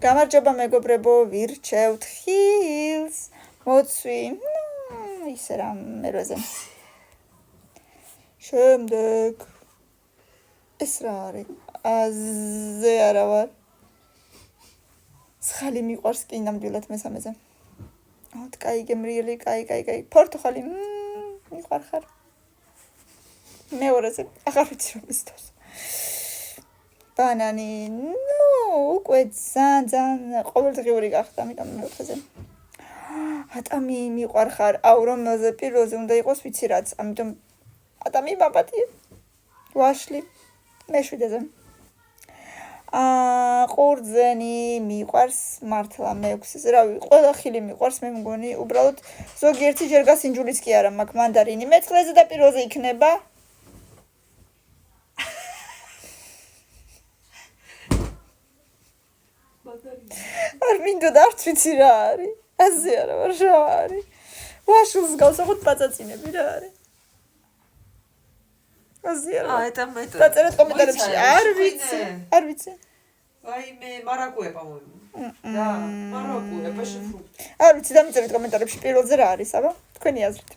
გამარჯობა მეგობრებო, ვირჩევთ ხილს. მოცვი. ისე რამე როზე. შემდეგ ეს რა არის? აზე არა ვარ. ხალი მიყვარს კი ნამდვილად მესამეზე. ოთ კაი გემრიელი, კაი. პორტუხალი მიყვარ ხარ. მეორეზე აღარ ვიცი რომ ისდოს. ბანანი, უკვე ძალიან ყოველდღიური გახდა, ამიტომ მეოთხეზე. ატამი მიყვარ ხარ, აუ რომელზე პირველზე უნდა იყოს ვიცი რაც, ამიტომ ატამი მაპატია. ვაშლი მეშვიდეზე. ყურძენი მიყვარს მართლა მეექვსეზე, რავი, ყველა ხილი მიყვარს, მე მგონი, უბრალოდ ზოგიერთი ჯერ გასინჯულიც კი არა მაქვს მანდარინი. მეცხრეზე და პირველზე იქნება. არ მინდოდა არც ვიცი რა არის. აზე არა ვარ, რა არის. ვაშულს გავსახოთ პაწაწინები რა არის. აზე არა. დაწერეთ კომენტარებში. არ ვიცი. ვაიმე, მარაკუე, по-моему. Да, маракуе, пошли фрукты. არ ვიცი, დამიწერეთ კომენტარებში პირველზე რა არის, აბა? თქვენი აზრით.